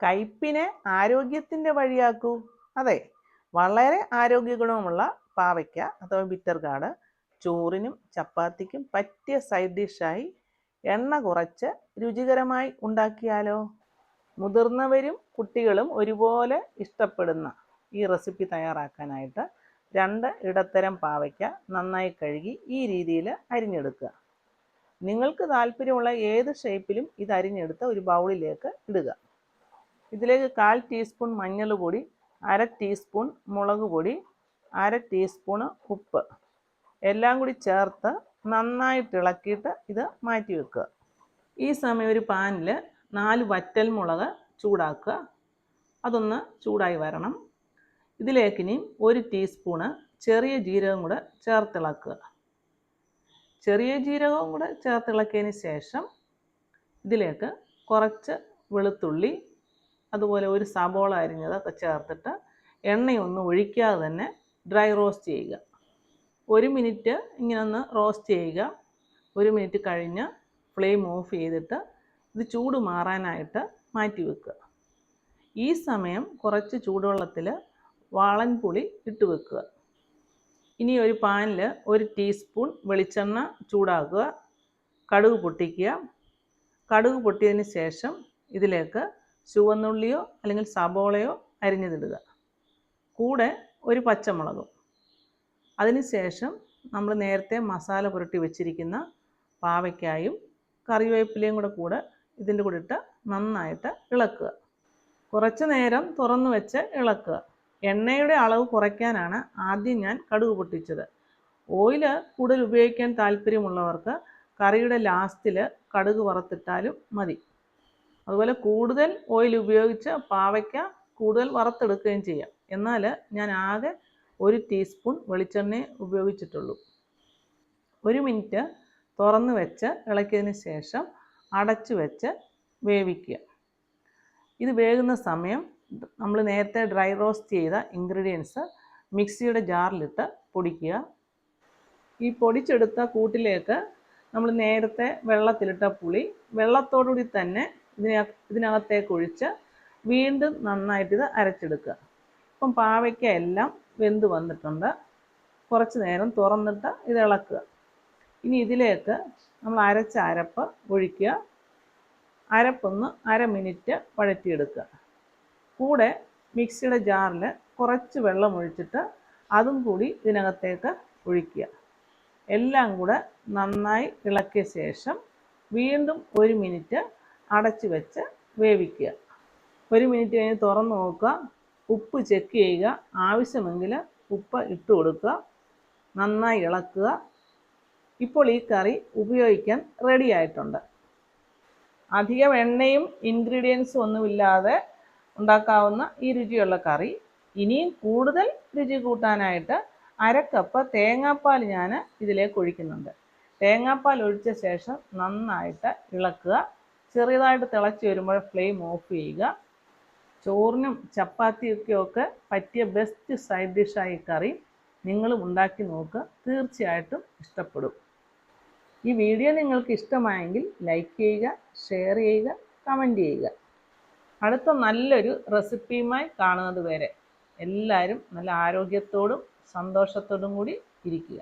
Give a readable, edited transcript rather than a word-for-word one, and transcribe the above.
കയ്പിനെ ആരോഗ്യത്തിൻ്റെ വഴിയാക്കൂ. അതെ, വളരെ ആരോഗ്യ ഗുണമുള്ള പാവയ്ക്ക അഥവാ ബിറ്റർ ഗാർഡ് ചോറിനും ചപ്പാത്തിക്കും പറ്റിയ സൈഡ് ഡിഷായി എണ്ണ കുറച്ച് രുചികരമായി ഉണ്ടാക്കിയാലോ? മുതിർന്നവരും കുട്ടികളും ഒരുപോലെ ഇഷ്ടപ്പെടുന്ന ഈ റെസിപ്പി തയ്യാറാക്കാനായിട്ട് 2 ഇടത്തരം പാവയ്ക്ക നന്നായി കഴുകി ഈ രീതിയിൽ അരിഞ്ഞെടുക്കുക. നിങ്ങൾക്ക് താല്പര്യമുള്ള ഏത് ഷേപ്പിലും ഇത് അരിഞ്ഞെടുത്ത് ഒരു ബൗളിലേക്ക് ഇടുക. ഇതിലേക്ക് 1/4 ടീസ്പൂൺ മഞ്ഞൾപ്പൊടി, 1/2 ടീസ്പൂൺ മുളക് പൊടി, 1/2 ടീസ്പൂൺ ഉപ്പ് എല്ലാം കൂടി ചേർത്ത് നന്നായിട്ട് ഇളക്കിയിട്ട് ഇത് മാറ്റി വെക്കുക. ഈ സമയം ഒരു പാനിൽ 4 വറ്റൽ മുളക് ചൂടാക്കുക. അതൊന്ന് ചൂടായി വരണം. ഇതിലേക്ക് ഇനി 1 ടീസ്പൂണ് ചെറിയ ജീരകം കൂടെ ചേർത്തിളക്കുക. ചെറിയ ജീരകവും കൂടെ ചേർത്തിളക്കിയതിന് ശേഷം ഇതിലേക്ക് കുറച്ച് വെളുത്തുള്ളി, അതുപോലെ ഒരു സബോള അരിഞ്ഞതൊക്കെ ചേർത്തിട്ട് എണ്ണയൊന്നും ഒഴിക്കാതെ തന്നെ ഡ്രൈ റോസ്റ്റ് ചെയ്യുക. 1 മിനിറ്റ് ഇങ്ങനെ ഒന്ന് റോസ്റ്റ് ചെയ്യുക. 1 മിനിറ്റ് കഴിഞ്ഞ് ഫ്ലെയിം ഓഫ് ചെയ്തിട്ട് ഇത് ചൂട് മാറാനായിട്ട് മാറ്റി വെക്കുക. ഈ സമയം കുറച്ച് ചൂടുവെള്ളത്തിൽ വാളൻപുളി ഇട്ട് വെക്കുക. ഇനി ഒരു പാനിൽ 1 ടീസ്പൂൺ വെളിച്ചെണ്ണ ചൂടാക്കുക. കടുക് പൊട്ടിക്കുക. കടുക് പൊട്ടിയതിന് ശേഷം ഇതിലേക്ക് ചുവന്നുള്ളിയോ അല്ലെങ്കിൽ സബോളയോ അരിഞ്ഞതിടുക. കൂടെ ഒരു പച്ചമുളകും. അതിനുശേഷം നമ്മൾ നേരത്തെ മസാല പുരട്ടി വെച്ചിരിക്കുന്ന പാവയ്ക്കായും കറിവേപ്പിലയും കൂടെ ഇതിൻ്റെ കൂടെ ഇട്ട് നന്നായിട്ട് ഇളക്കുക. കുറച്ച് നേരം തുറന്നു വെച്ച് ഇളക്കുക. എണ്ണയുടെ അളവ് കുറയ്ക്കാനാണ് ആദ്യം ഞാൻ കടുക് പൊട്ടിച്ചത്. ഓയിൽ കൂടുതൽ ഉപയോഗിക്കാൻ താല്പര്യമുള്ളവർക്ക് കറിയുടെ ലാസ്റ്റിൽ കടുക് വറുത്തിട്ടാലും മതി. അതുപോലെ കൂടുതൽ ഓയിൽ ഉപയോഗിച്ച് പാവയ്ക്ക കൂടുതൽ വറുത്തെടുക്കുകയും ചെയ്യാം. എന്നാൽ ഞാൻ ആകെ 1 ടീസ്പൂൺ വെളിച്ചെണ്ണയെ ഉപയോഗിച്ചിട്ടുള്ളൂ. 1 മിനിറ്റ് തുറന്ന് വെച്ച് ഇളക്കിയതിന് ശേഷം അടച്ചു വെച്ച് വേവിക്കുക. ഇത് വേകുന്ന സമയം നമ്മൾ നേരത്തെ ഡ്രൈ റോസ്റ്റ് ചെയ്ത ഇൻഗ്രീഡിയൻസ് മിക്സിയുടെ ജാറിലിട്ട് പൊടിക്കുക. ഈ പൊടിച്ചെടുത്ത കൂട്ടിലേക്ക് നമ്മൾ നേരത്തെ വെള്ളത്തിലിട്ട പുളി വെള്ളത്തോടുകൂടി തന്നെ ഇതിനകത്തേക്ക് ഒഴിച്ച് വീണ്ടും നന്നായിട്ട് ഇത് അരച്ചെടുക്കുക. ഇപ്പം പാവയ്ക്ക എല്ലാം വെന്ത് വന്നിട്ടുണ്ട്. കുറച്ച് നേരം തുറന്നിട്ട് ഇത് ഇളക്കുക. ഇനി ഇതിലേക്ക് നമ്മൾ അരച്ച അരപ്പ് ഒഴിക്കുക. അരപ്പൊന്ന് 1/2 മിനിറ്റ് വഴറ്റിയെടുക്കുക. കൂടെ മിക്സിയുടെ ജാറിൽ കുറച്ച് വെള്ളം ഒഴിച്ചിട്ട് അതും കൂടി ഇതിനകത്തേക്ക് ഒഴിക്കുക. എല്ലാം കൂടെ നന്നായി ഇളക്കിയ ശേഷം വീണ്ടും 1 മിനിറ്റ് അടച്ചു വെച്ച് വേവിക്കുക. 1 മിനിറ്റ് കഴിഞ്ഞ് തുറന്ന് നോക്കുക. ഉപ്പ് ചെക്ക് ചെയ്യുക. ആവശ്യമെങ്കിൽ ഉപ്പ് ഇട്ട് കൊടുക്കുക. നന്നായി ഇളക്കുക. ഇപ്പോൾ ഈ കറി ഉപയോഗിക്കാൻ റെഡി ആയിട്ടുണ്ട്. അധികം എണ്ണയും ഇൻഗ്രീഡിയൻസും ഒന്നുമില്ലാതെ ഉണ്ടാക്കാവുന്ന ഈ രുചിയുള്ള കറി ഇനിയും കൂടുതൽ രുചി കൂട്ടാനായിട്ട് 1/2 കപ്പ് തേങ്ങാപ്പാൽ ഞാൻ ഇതിലേക്ക് ഒഴിക്കുന്നുണ്ട്. തേങ്ങാപ്പാൽ ഒഴിച്ച ശേഷം നന്നായിട്ട് ഇളക്കുക. ചെറുതായിട്ട് തിളച്ച് വരുമ്പോൾ ഫ്ലെയിം ഓഫ് ചെയ്യുക. ചോറിനും ചപ്പാത്തിയൊക്കെ പറ്റിയ ബെസ്റ്റ് സൈഡ് ഡിഷായി കറി നിങ്ങളും ഉണ്ടാക്കി നോക്കുക. തീർച്ചയായിട്ടും ഇഷ്ടപ്പെടും. ഈ വീഡിയോ നിങ്ങൾക്ക് ഇഷ്ടമായെങ്കിൽ ലൈക്ക് ചെയ്യുക, ഷെയർ ചെയ്യുക, കമൻറ്റ് ചെയ്യുക. അടുത്ത നല്ലൊരു റെസിപ്പിയുമായി കാണുന്നത് വരെ എല്ലാവരും നല്ല ആരോഗ്യത്തോടും സന്തോഷത്തോടും കൂടി ഇരിക്കുക.